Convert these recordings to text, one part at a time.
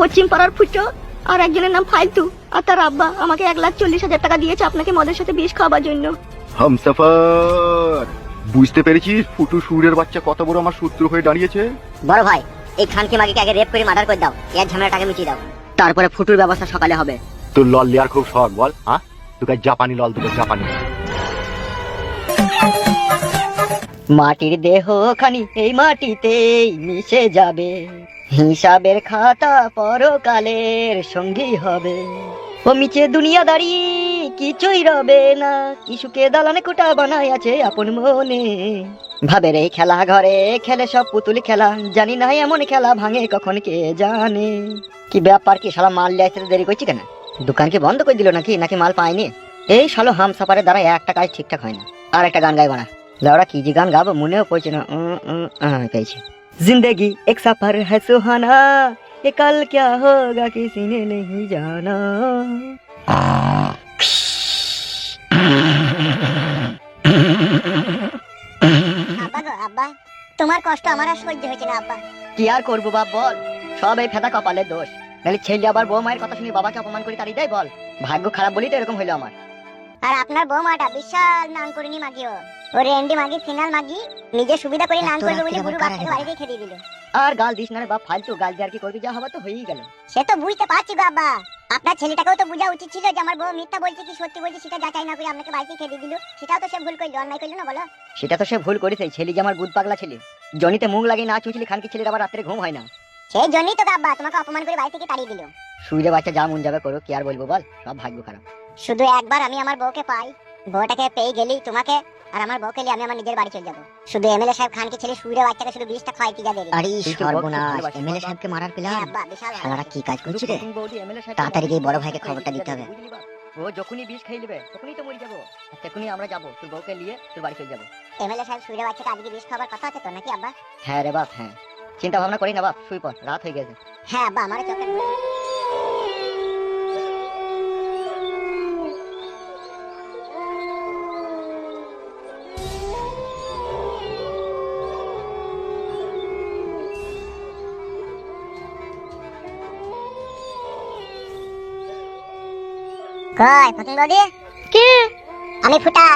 পশ্চিম পাড়ার ফুটো আর একজনের নাম ফালতু, আর তার আব্বা আমাকে 1,40,000 টাকা দিয়েছে আপনাকে মদের সাথে বিষ খাওয়ার জন্য। হামসাফার, বুঝতে পেরেছিস ফুটু সুরের বাচ্চা কত বড় আমার শত্রু হয়ে দাঁড়িয়েছে? বড় ভাই, এই খানকে মাগিকে আগে রেপ করে মার্ডার করে দাও, এর ঝামেলাটাকে মিটিয়ে দাও, তারপরে ফুটুর ব্যবস্থা সকালে হবে। তোর লল লিয়ার খুব শখ বল? হ্যাঁ, তোকে জাপানি লল দেবো, জাপানি। মাটির দেহ খানি এই মাটিতেই মিশে যাবে, হিসাবের খাতা পরকালের সঙ্গী হবে। ও মিছে দুনিয়াদারি কিছুই রবে না, কিশুকে দালানে কোটা বানাই আছে আপন মনে। ভাবে রে খেলা ঘরে খেলে সব পুতুল খেলা, জানি না এমন খেলা ভাঙে কখন কে জানে। কি ব্যাপার, কি শালা মাল লিয়ে আসতে দেরি করছি কেন? দোকান কি বন্ধ করে দিল নাকি, নাকি মাল পাইনি? এই শালো হামসাফারের দ্বারা একটা কাজ ঠিকঠাক হয় না। আর একটা গান গাইব না, লাউড়া কি যে গান গাবো মনেও পড়ছে না। পেয়েছি। जिंदगी एक सफर है सुहाना, ये कल क्या होगा किसी ने नहीं जाना। আব্বা গো আব্বা, তোমার কষ্ট আমার আর সহ্য হচ্ছে না আব্বা। কি আর করবো বাপ বল, সব এই ফেদা কপালের দোষ। নাহলে ছেলে আবার বউ মায়ের কথা শুনি বাবাকে অপমান করি তারই দেয় বল। ভাগ্য খারাপ বলি তো এরকম হইলো আমার। আর আপনার বৌমাটা বিশাল নাম করিনি মাগিও, ও রেন্ডি মাগি, ফিনাল মাগি, নিজে সুবিধা করে নাম করবে বলে গুরু বাপকে বাড়িতে খেয়ে দিয়ে দিল। আর গাল দিস না রে বাপ, ফালতু গাল দিয়ে আর কি করবি, যা হবে তো হয়েই গেল। সে তো বুঝতে পারছি গো আব্বা, আপনার ছেলেটাকেও তো বোঝা উচিত ছিল যে আমার বউ মিথ্যা বলছে কি সত্যি বলছে সেটা যাচাই না করে আপনাকে বাড়িতে খেয়ে দিয়ে দিল। সেটাও তো সে ভুল করলো, অন্যায় করলো না বলো? সেটা তো সে ভুল করেছে, ছেলে যে আমার বুধ পাগলা ছেলে, জনিতে মুখ লাগিয়ে না চুচলি খানকি ছেলের আবার রাত্রে ঘুম হয় না। সেই জন্যই তো আব্বা তোমাকে অপমান করে বাড়ি থেকে তাড়িয়ে দিল। শুইলে বাচ্চা যা মন যাবে করো, কি আর বলবো বল, সব ভাগ্য খারাপ। শুধু একবার আমি আমার বউকে পাই, বউটাকে পেয়ে গেলেই তোমাকে আর আমার বউকে নিয়ে আমি আমার নিজের বাড়ি চলে যাবো। শুধু এমএলএ সাহেব খানকে ছেলে সুরে বাচ্চাকে শুধু 20টা খাওয়াইতে যাবে। আরে সর্বনাশ, এমএলএ সাহেবকে মারার প্ল্যান। আব্বা বিশাল শালারা কি কাজ করছে রে? তাড়াতাড়ি গিয়ে বড় ভাইকে খবরটা দিতে হবে। ও যখনই বিষ খেয়ে নেবে তখনই তো মরে যাবো, তখনই আমরা যাবো তোর বউকে নিয়ে তোর বাড়ি চলে যাবো। এমএলএ সাহেব সুরে বাচ্চাকে আজকে বিষ খাবার কথা আছে তো নাকি আব্বা? হ্যাঁ রে বাপ, হ্যাঁ, চিন্তা ভাবনা করি না বাপ, শুই পড়, রাত হয়ে গেছে। হ্যাঁ আব্বা, আমার চোখে কই ফকিং বৌদি? কে? আমি ফুটা।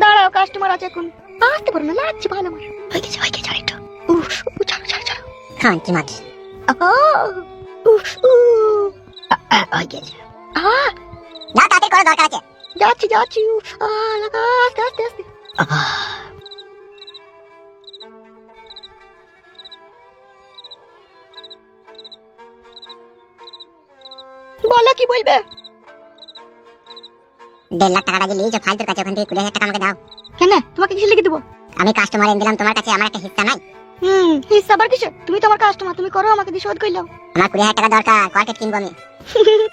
দাঁড়াও, কাস্টমার আছে এখন, আসতে পারো না, লাগছে ভালো আমার। হয়ে গেছে ছাড় একটু। উফ, ছাড়ো। খানকি মাগি উফ, হয়ে গেছে। না তাতে করা দরকার আছে। যাচ্ছি। উফ, লাগা, আস্তে। বলো কি বলবে? 1.5 লাখ টাকা দিয়ে নিয়েছো ফালতুর কাছে, ওখান থেকে 20,000 টাকা আমাকে দাও। কেন, তোমাকে কিসে লিখে দেবো? আমি কাস্টমার এনে দিলাম তোমার কাছে, আমার একটা হিস্সা নাই? হিস্সা আবার কিসে? তুমি তো আমার কাস্টমার, তুমি করো, আমাকে দিয়ে শোধ করলাও। আমার 20,000 টাকা দরকার, কর্কেট কিনবো আমি।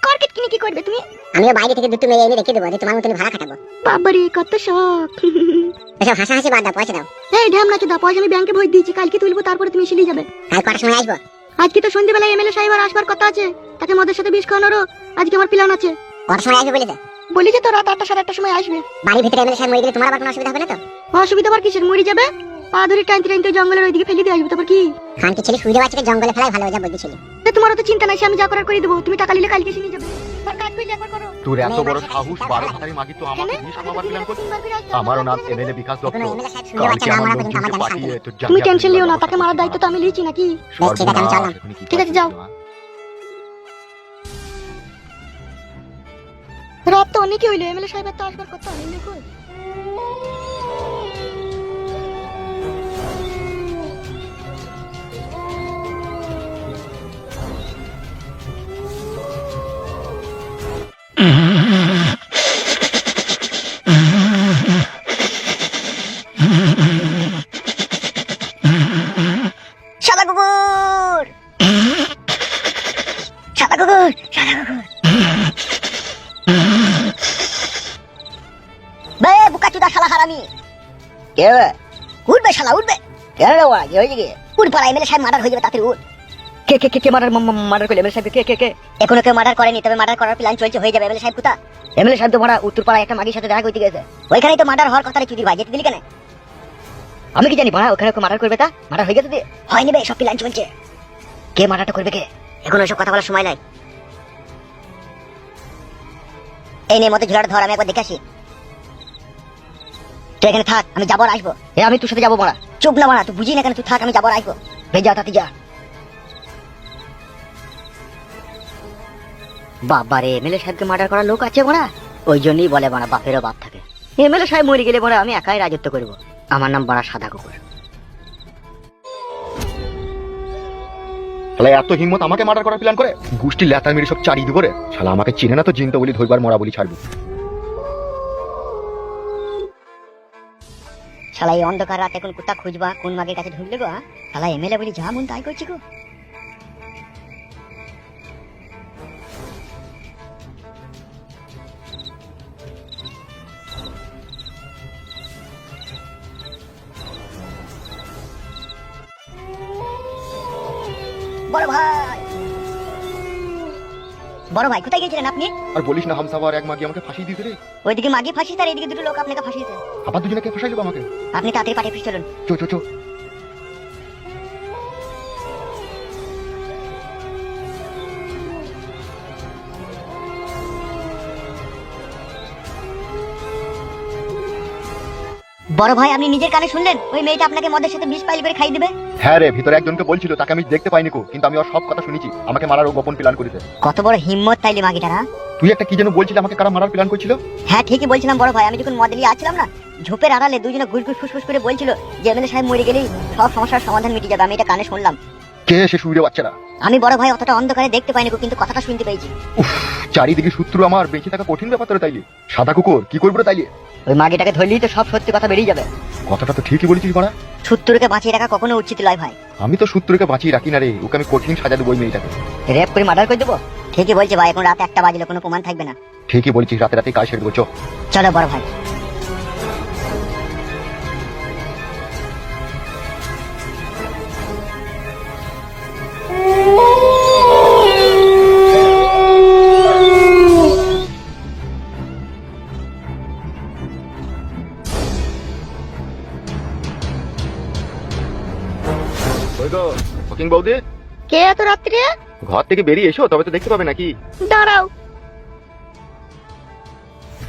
কর্কেট কিনে কি করবে তুমি? আমিও বাইরে থেকে দুটো মেয়ে এনে রেখে দেবো, তোমার মতন ভাড়া খাটাবো। বাবারে কত শখ। এসব হাসাহাসি বাদ দাও, পয়সা দাও। এই ঢ্যামনা চোদা, পয়সা আমি ব্যাংকে ভরে দিয়েছি, কালকে তুলবো, তারপরে তুমি এসে নিয়ে যাবে। কাল কটার সময় আসবো? আজকে তো সন্ধ্যেবেলায় এমএলএ সাহেব আর আসবার কথা আছে, তাকে মদের সাথে বিষ খাওয়ানোরও আজকে আমার প্ল্যান আছে। কটার সময় আসবে বলেছে? বলেছে তো রাত 8টা 8:30 সময় আসবে। বাড়ির ভিতরে এমএলএ সাহেব মরে গেলে তোমার আবার কোনো অসুবিধা হবে না তো? অসুবিধা আবার কিসের? মরে যাবে, পা ধরে টাইনতে জঙ্গলের ওইদিকে ফেলে দিয়ে আসবে, তারপর কি? খানকি ছেলে সুইরে বাচ্চাকে জঙ্গলে ফেলাই ভালো, যা বলছিল। তোমার তো চিন্তা নাই, সে আমি যা করার করে দেবো, তুমি টাকা নিলে কালকে এসে নিয়ে যাবে। আর কাজ করলে একবার করো। তোর এত বড় সাহস, 12 ভাতারি মাগি তো আমাকে বিষ খাওয়াবার প্ল্যান করছিস? আমারও নাম এমএলএ বিকাশ দত্ত। কোনো এমএলএ সাহেব সুইরে বাচ্চা না মারা পর্যন্ত আমার জানা শান্তি নেই। তুমি টেনশন লিও না, তাকে মারার দায়িত্ব তো আমি লিয়েছি নাকি? ঠিক আছে, আমি চললাম। ঠিক আছে, যাও। রাত তো অনেকই হইলো, এমএলএ সাহেবের তো আসবার কথা হইলো কই? শালা কুকুর, শালা কুকুর, শালা কুকুর। বে বুকাচুদা শালা হারামি। কে রে? উঠবে শালা, উঠবে। কেন রে ওরা, কি হয়েছে কি? উঠ পালা, এমএলএ সাহেব মার্ডার হয়ে যাবে, তাড়াতাড়ি উঠ। কে মার্ডার করলে? এমএলএ সাহেব কে? এখনো কেউ মার্ডার করেনি, তবে মার্ডার করার প্ল্যান চলছে, হয়ে যাবে। এমএলএ সাহেব কোথা? এমএলএ সাহেব তো মারা উত্তর পাড়ায় একটা মাগির সাথে দেখা করতে গেছে। ওইখানেই তো মার্ডার হওয়ার কথা রে চুদির ভাই, যেতে দিলি কেন? আমি কি জানি ভাড়া ওখানে মার্ডার করবে, তা মার্ডার হয়ে গেছে দিয়ে হয়নি বে, সব প্ল্যান চলছে। কে মার্ডারটা করবে কে? এখন ওইসব কথা বলার সময় নাই। এই নে মধ্যে ঝোলাটা ধর, আমি একবার দেখে আসি। তুই এখানে থাক, আমি যাবো আর আসবো। আমি তোর সাথে যাবো মারা। চুপ না মারা, তুই বুঝি না কেন, তুই থাক, আমি যাবো আর আসবো। যা তাতে যা। বাবারে, এমএলএ সাহেবকে মার্ডার করার লোক আছে মারা। ওই জন্যই বলে মারা বাপেরও বাপ থাকে। এমএলএ সাহেব মরে গেলে মারা আমি একাই রাজত্ব করব। আমার নাম মারা সাদা কুকুর। শালা এত হিম্মত আমাকে মার্ডার করার প্ল্যান করে? গোষ্ঠী লেতার মেরে সব চারিয়ে দিব রে। শালা আমাকে চিনে না তো জিনতে বলি ধইবার মরা বলি ছাড়বো। শালা এই অন্ধকার রাতে এখন কোথা খুঁজবা, কোন মাগের কাছে ঢুকলে গো? শালা এমএলএ বলি যা মন তাই করছি গো। বড় ভাই, বড় ভাই কোথায় গেছিলেন আপনি? আর বলিস না, হামসাফার এক মাগি আমাকে ফাঁসিয়ে দিতে রে। ওইদিকে মাগি ফাঁসি, তার এদিকে দুটো লোক আপনাকে ফাঁসিয়েছে। আবার দুজনে কে ফাঁসাইলো আমাকে? আপনি তাড়াতাড়ি পাঠিয়ে ফিরে চলুন। চো চো চো। বড় ভাই, আপনি নিজের কানে শুনলেন ওই মেয়েটা আপনাকে মদের সাথে বিষ পাইল করে খাইয়ে দিবে? হ্যাঁ রে, ভিতরে একজনকে বলছিল, তাকে আমি দেখতে পাইনি কো, কিন্তু আমি ওর সব কথা শুনেছি। আমাকে মারার ও গোপন প্ল্যান করেছে। কত বড় হিম্মত তাইলে মাগিটারা। তুই একটা কি যেন বলছিলি আমাকে কারা মারার প্ল্যান করছিল? হ্যাঁ ঠিকই বলছিলাম বড় ভাই, আমি যখন মদ নিয়ে আসছিলাম না, ঝোপের আড়ালে দুজনে ঘুষ ঘুষ ফুসফুস করে বলছিল যে এমএলএ সাহেব মরে গেলেই সব সমস্যার সমাধান মিটে যাবে। আমি এটা কানে শুনলাম। কে সে শুইরে বাচ্চারা? আমি বড় ভাই অতটা অন্ধকারে দেখতে পাইনি গো, কিন্তু কথাটা শুনতে পেয়েছি। চারিদিকে শত্রু, আমার বেঁচে থাকা কঠিন ব্যাপার তোরা তাইলে। সাদা কুকুর কি করবো রে তাইলে? ওই মাগিটাকে ধরলেই তো সব সত্যি কথা বেরিয়ে যাবে। কথাটা তো ঠিকই বলেছিস মারা। শত্রুকে বাঁচিয়ে রাখা কখনো উচিত নয় ভাই। আমি তো শত্রুকে বাঁচিয়ে রাখি না রে, ওকে আমি কঠিন সাজা দেবো ওই মেয়েটাকে। রেপ করে মার্ডার করে দেবো। ঠিকই বলছে ভাই, এখন রাত 1টা বাজলে কোনো প্রমাণ থাকবে না। ঠিকই বলছিস, রাতে রাতে কাজ সেরে দেবো। চো চলো বড় ভাই। ওই গো ফকিং বৌদি, কে এত রাত্রে? ঘর থেকে বেরিয়ে এসো, তবে তো দেখতে পাবে নাকি। দাঁড়াও,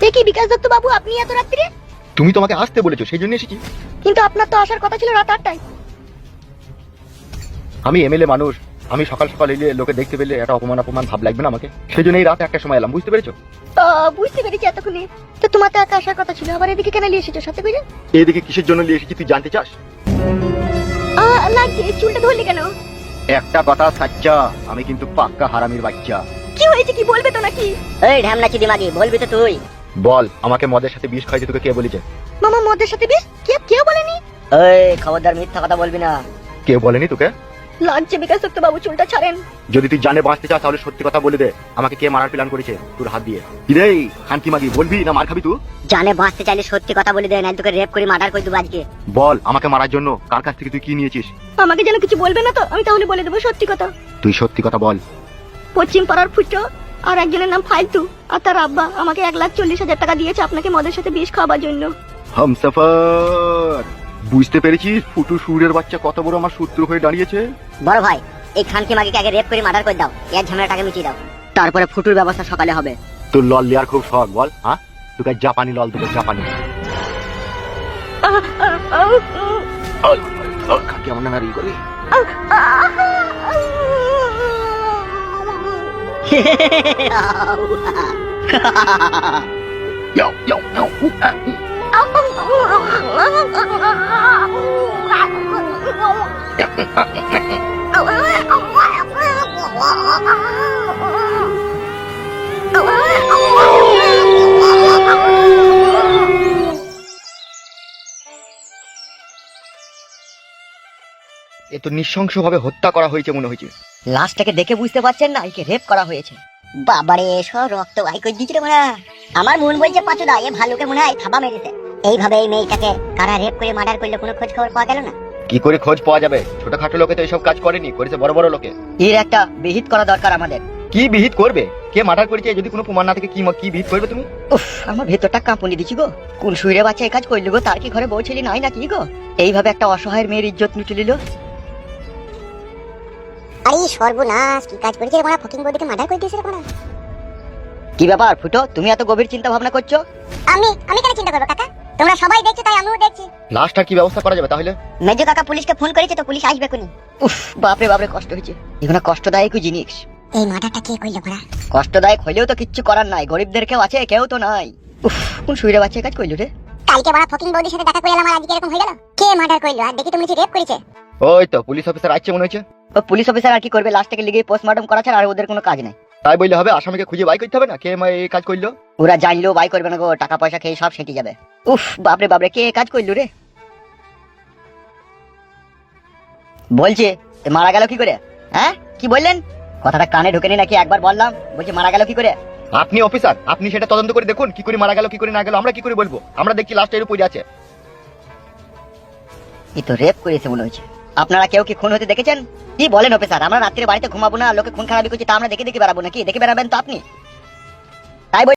দেখি বিকাশ দত্ত বাবু, আপনি এত রাত্রে? তুমি তো আমাকে আসতে বলেছো, সেই জন্য এসেছি। কিন্তু আপনার তো আসার কথা ছিল রাত 8টায়। আমি এমএলএ মানুষ, আমি সকাল সকাল এলে লোকে দেখতে পেলে একটা অপমান অপমান ভাব লাগবে না আমাকে, সেই জন্য এই রাতে একটা সময় এলাম, বুঝতে পেরেছো? বুঝতে পেরেছি এতক্ষণে। তো তোমার তো একা আসার কথা ছিল, আবার এদিকে কেন নিয়ে এসেছো সাথে করে? এদিকে কিসের জন্য নিয়ে এসেছি তুই জানতে চাস? লাগছে, চুলটা ধরলি কেন? একটা কথা সাচ্চা, আমি কিন্তু পাক্কা হারামির বাচ্চা। কি হয়েছে, কি বলবে তো নাকি? এই ঢ্যামনা চিদি মাগি, বলবি তো তুই। বল, আমাকে মদের সাথে বিষ খাইতে তোকে কে বলেছে? মামা মদের সাথে বিষ? কেউ বলেনি। এই খবরদার মিথ্যা কথা বলবি না। কেউ বলেনি তোকে? লাগছে বিকাশ দত্ত বাবু, চুলটা ছাড়েন। যদি তুই জানে বাঁচতে চাস তাহলে সত্যি কথা বলে দে, আমাকে কে মারার প্ল্যান করেছে তোর হাত দিয়ে? কি রে খানকি মাগি, বলবি না মার খাবি তুই? জানে বাঁচতে চাইলে সত্যি কথা বলে দে, নাই তোকে রেপ করে মার্ডার করে দেবো আজকে। বল, আমাকে মারার জন্য কার কাছ থেকে তুই কি নিয়েছিস? আমাকে যেন কিছু বলবে না তো, আমি তাহলে বলে দেবো সত্যি কথা। তুই সত্যি কথা বল। পশ্চিম পাড়ার ফুটো আর একজনের নাম ফালতু, আর তার আব্বা আমাকে 1,40,000 টাকা দিয়েছে আপনাকে মদের সাথে বিষ খাওয়াবার জন্য। হামসাফার, বুঝতে পেরেছিস ফুটু সুরের বাচ্চা কত বড় আমার শত্রু হয়ে দাঁড়িয়েছে? বড় ভাই, এই খানকি মাগিকে আগে রেপ করে মার্ডার করে দাও, এর ঝামেলাটাকে মিটিয়ে দাও। তারপরে ফুটুর ব্যবস্থা সকালে হবে। তোর লল লিয়ার খুব শখ, বল। হ্যাঁ, তোকে জাপানি লল, তোকে জাপানি। খানকি আমার নামে রিল করবি? Yo, yo, yo. এ তো নৃশংসভাবে হত্যা করা হয়েছে মনে হয়েছে। লাশটাকে দেখে বুঝতে পারছেন না একে রেপ করা হয়েছে। বাবারে, সব রক্ত ভাই করে দিচ্ছে মনে হয়। আমার মন বলছে পাচুদা, এ ভালুকে মনে হয় থাবা মেরেছে। এইভাবে এই মেয়েটাকে কারা রেপ করে মার্ডার করলে কোনো খোঁজ খবর পাওয়া গেল না? কি করে খোঁজ পাওয়া যাবে? ছোটখাটো লোকে তো এইসব কাজ করেনি, করেছে বড় বড় লোকে। এর একটা বিহিত করা দরকার আমাদের। কি বিহিত করবে? কে মার্ডার করেছে যদি কোনো প্রমাণ না থাকে কি বিহিত করবে তুমি? উফ, আমার ভেতরটা কাঁপুনি দিচ্ছি গো। কোন শুইরে বাচ্চা এই কাজ করলো গো? তার কি ঘরে বউ ছেলে নাই নাকি গো? এইভাবে একটা অসহায়ের মেয়ের ইজ্জত লুটে নিল। আরে সর্বনাশ, কি কাজ করেছে রে মারা, ফকিং বৌদিকে মার্ডার করে দিয়েছে রে মারা। কি ব্যাপার ফুটো, তুমি এত গভীর চিন্তা ভাবনা করছো? আমি কেন চিন্তা করবো কাকা, তোমরা সবাই দেখছো তাই আমিও দেখছি। লাস্টটা কি ব্যবস্থা করা যাবে তাহলে? মেজো কাকা পুলিশকে ফোন করেছে, তো পুলিশ আসবে কোনি। উফ, বাপরে বাপরে, কষ্ট হয়েছে। এগুলো কষ্টদায়ক জিনিস। এই মার্ডারটা কে করলো মারা? কষ্টদায়ক হইলেও তো কিচ্ছু করার নাই, গরিবদের কেউ আছে, কেউ তো নাই। উফ, কোন শুইরে বাচ্চা কাজ করলো রে? কালকে মারা ফকিং বৌদির সাথে দেখা করে এলাম, আর আজকে এরকম হয়ে গেল। কে মার্ডার করলো? আর দেখি তুমি রেপ করেছে। ওই তো পুলিশ অফিসার আসছে মনে হচ্ছে। ও পুলিশ অফিসার আর কি করবে, লাস্ট থেকে লিগে পোস্টমর্টম করা ছাড়া আর ওদের কোনো কাজ নাই। তাই বললে হবে? আসামিকে খুঁজে বাই করতে হবে না কে এই কাজ করলো। ওরা জানলেও বাই করবে না গো, টাকা পয়সা খেয়ে সব সেটে যাবে। উফ, বাপরে বাপরে, কে কাজ করলো রে? বলছে এ মারা গেল কি করে? হ্যাঁ, কি বললেন? কথাটা কানে ঢোকেনি নাকি? একবার বললাম, বলছে মারা গেল কি করে? আপনি অফিসার, আপনি সেটা তদন্ত করে দেখুন কি করে মারা গেল কি করে না গেল, আমরা কি করে বলবো? আমরা দেখছি লাস্টের উপরে আছে। এই তো রেপ করেছে মনে হচ্ছে। আপনারা কেউ কি খুন হতে দেখেছেন? কি বলেন অফিসার? আমরা রাত্রে বাড়িতে ঘুমাবো না, লোকে খুন খারাপি করছে তা আমরা দেখে দেখে বেড়াবো নাকি? দেখে বেড়াবেন তো আপনি।